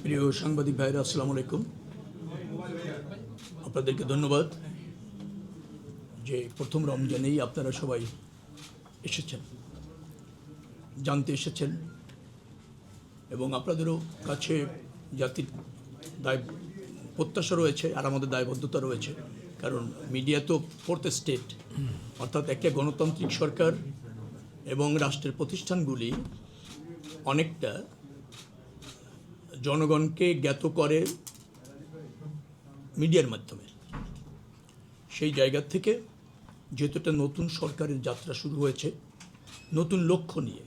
প্রিয় সাংবাদিক ভাইরা, আসসালামু আলাইকুম। আপনাদেরকে ধন্যবাদ যে প্রথম রমজানেই আপনারা সবাই এসেছেন, জানতে এসেছেন এবং আপনাদেরও কাছে জাতির দায় প্রত্যাশা রয়েছে আর আমাদের দায়বদ্ধতা রয়েছে। কারণ মিডিয়া তো ফোর্থ স্টেট, অর্থাৎ একটা গণতান্ত্রিক সরকার এবং রাষ্ট্রের প্রতিষ্ঠানগুলি অনেকটা জনগণকে জ্ঞাত করে মিডিয়ার মাধ্যমে। সেই জায়গা থেকে যেহেতু একটা নতুন সরকারের যাত্রা শুরু হয়েছে, নতুন লক্ষ্য নিয়ে,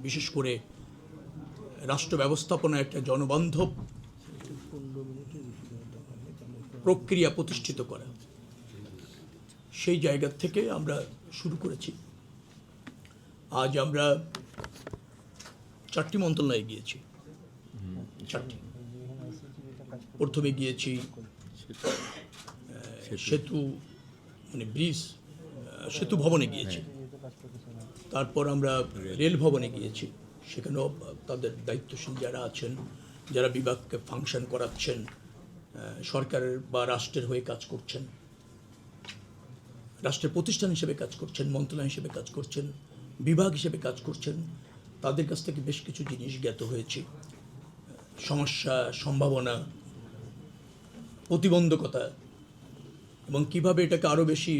বিশেষ করে রাষ্ট্র ব্যবস্থাপনায় একটা জনবান্ধব প্রক্রিয়া প্রতিষ্ঠিত করা, সেই জায়গা থেকে আমরা শুরু করেছি। আজ আমরা 4টি মন্ত্রণালয়ে গিয়েছি। 4টি। প্রথমে গিয়েছি সেতু সেতু ভবনে গিয়েছি। তারপর আমরা রেল ভবনে গিয়েছি। সেখানেও তাদের দায়িত্বশীল যারা আছেন, যারা বিভাগকে ফাংশন করাচ্ছেন, সরকারের বা রাষ্ট্রের হয়ে কাজ করছেন, রাষ্ট্রের প্রতিষ্ঠান হিসেবে কাজ করছেন, মন্ত্রণালয় হিসেবে কাজ করছেন, বিভাগ হিসেবে কাজ করছেন, তাদের কাছ থেকে বেশ কিছু জিনিস জ্ঞাত হয়েছে। সমস্যা, সম্ভাবনা, প্রতিবন্ধকতা এবং কিভাবে এটাকে আরও বেশি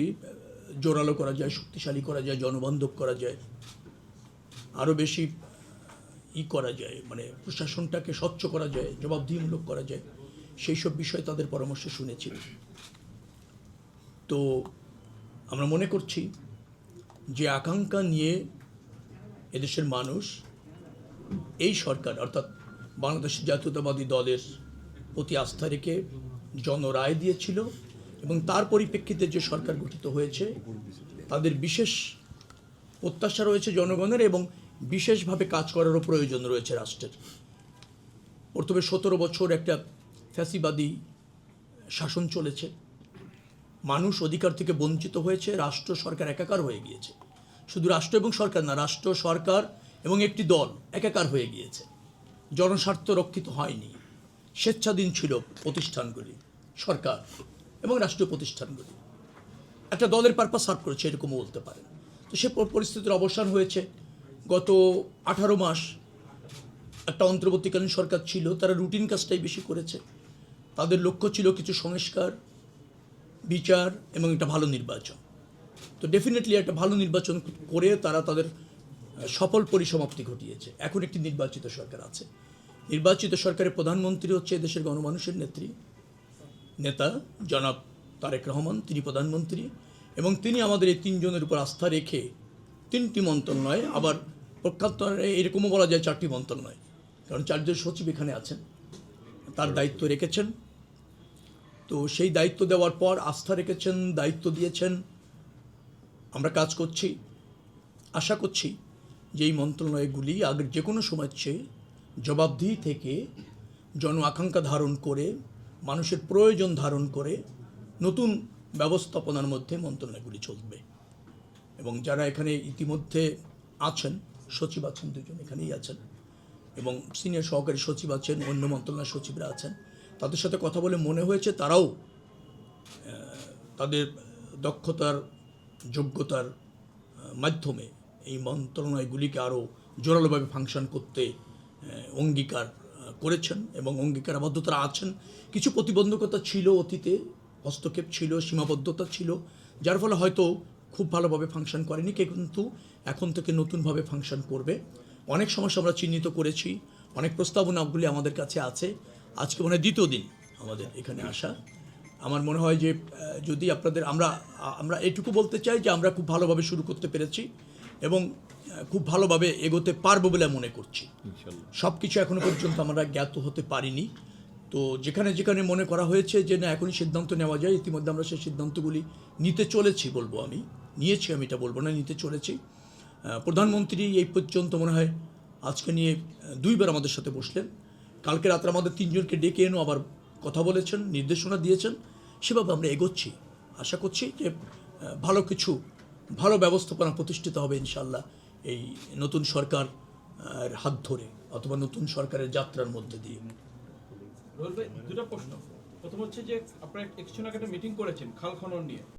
জোরালো করা যায়, শক্তিশালী করা যায়, জনবান্ধব করা যায়, আরও বেশি করা যায়, মানে প্রশাসনটাকে স্বচ্ছ করা যায়, জবাবদিহিমূলক করা যায়, সেই সব বিষয়ে তাদের পরামর্শ শুনেছি। তো আমরা মনে করছি যে আকাঙ্ক্ষা নিয়ে এদেশের মানুষ এই সরকার অর্থাৎ বাংলাদেশ জাতীয়তাবাদী দলের প্রতি আস্থা রেখে জনরায় দিয়েছিল এবং তার পরিপ্রেক্ষিতে যে সরকার গঠিত হয়েছে তাদের বিশেষ প্রত্যাশা রয়েছে জনগণের এবং বিশেষভাবে কাজ করারও প্রয়োজন রয়েছে রাষ্ট্রের। প্রথমে 17 বছর একটা ফ্যাসিবাদী শাসন চলেছে, মানুষ অধিকার থেকে বঞ্চিত হয়েছে, রাষ্ট্র সরকার একাকার হয়ে গিয়েছে। শুধু রাষ্ট্র এবং সরকার না, রাষ্ট্র সরকার এবং একটি দল একাকার হয়ে গিয়েছে, জনস্বার্থ রক্ষিত হয়নি। স্বেচ্ছাধীন ছিল প্রতিষ্ঠানগুলি, সরকার এবং রাষ্ট্রীয় প্রতিষ্ঠানগুলি, একটা দলের পারপাস সার্ভ করেছে এরকমও বলতে পারেন। তো সে পরিস্থিতির অবসান হয়েছে। গত 18 মাস একটা অন্তর্বর্তীকালীন সরকার ছিল, তারা রুটিন কাজটাই বেশি করেছে। তাদের লক্ষ্য ছিল কিছু সংস্কার, বিচার এবং একটা ভালো নির্বাচন। তো ডেফিনেটলি একটা ভালো নির্বাচন করে তারা তাদের সফল পরিসমাপ্তি ঘটিয়েছে। এখন একটি নির্বাচিত সরকার আছে। নির্বাচিত সরকারের প্রধানমন্ত্রী হচ্ছে দেশের গণমানুষের নেতা জনাব তারেক রহমান, তিনি প্রধানমন্ত্রী এবং তিনি আমাদের এই 3 জনের উপর আস্থা রেখে 3টি মন্ত্রণালয়, আবার প্রখ্যাত এরকমও বলা যায় 4টি মন্ত্রণালয়, কারণ 4 জন সচিব এখানে আছেন, তার দায়িত্ব রেখেছেন। তো সেই দায়িত্ব দেওয়ার পর আস্থা রেখেছেন, দায়িত্ব দিয়েছেন, আমরা কাজ করছি। আশা করছি যে এই মন্ত্রণালয়গুলি আগের যে কোনো সময়ের চেয়ে জবাবদিহি থেকে জন আকাঙ্ক্ষা ধারণ করে, মানুষের প্রয়োজন ধারণ করে নতুন ব্যবস্থাপনার মধ্যে মন্ত্রণালয়গুলি চলবে। এবং যারা এখানে ইতিমধ্যে আছেন, সচিব আছেন 2 জন এখানেই আছেন এবং সিনিয়র সহকারী সচিব আছেন, অন্য মন্ত্রণালয়ের সচিবরা আছেন, তাদের সাথে কথা বলে মনে হয়েছে তারাও তাদের দক্ষতার, যোগ্যতার মাধ্যমে এই মন্ত্রণালয়গুলিকে আরও জোরালোভাবে ফাংশন করতে অঙ্গীকার করেছেন এবং অঙ্গীকারাবদ্ধতা আছেন। কিছু প্রতিবন্ধকতা ছিল, অতীতে হস্তক্ষেপ ছিল, সীমাবদ্ধতা ছিল, যার ফলে হয়তো খুব ভালোভাবে ফাংশন করেনি, কিন্তু এখন থেকে নতুনভাবে ফাংশন করবে। অনেক সমস্যা আমরা চিহ্নিত করেছি, অনেক প্রস্তাবনাগুলি আমাদের কাছে আছে। আজকে মনে হয় 2য় দিন আমাদের এখানে আসা। আমার মনে হয় যে যদি আপনাদের আমরা এটুকু বলতে চাই যে আমরা খুব ভালোভাবে শুরু করতে পেরেছি এবং খুব ভালোভাবে এগোতে পারবো বলে মনে করছি। সব কিছু এখনো পর্যন্ত আমরা জ্ঞাত হতে পারিনি। তো যেখানে যেখানে মনে করা হয়েছে যে না এখনই সিদ্ধান্ত নেওয়া যায়, ইতিমধ্যে আমরা সেই সিদ্ধান্তগুলি নিতে চলেছি, বলবো আমি নিয়েছি, আমি এটা বলবো না, নিতে চলেছি। প্রধানমন্ত্রী এই পর্যন্ত মনে হয় আজকে নিয়ে 2 বার আমাদের সাথে বসলেন। কালকে রাত্রে আমাদের 3 জনকে ডেকে এনে আবার কথা বলেছেন, নির্দেশনা দিয়েছেন। সেভাবে আমরা এগোচ্ছি। আশা করছি যে ভালো ব্যবস্থাপনা প্রতিষ্ঠিত হবে ইনশাআল্লাহ এই নতুন সরকার হাত ধরে অথবা নতুন সরকারের যাত্রার মধ্যে দিয়ে। রোহিত ভাই, দুটো প্রশ্ন। প্রথম হচ্ছে যে আপনারা কিছুক্ষণ আগে একটা মিটিং করেছেন খাল খনন নিয়ে,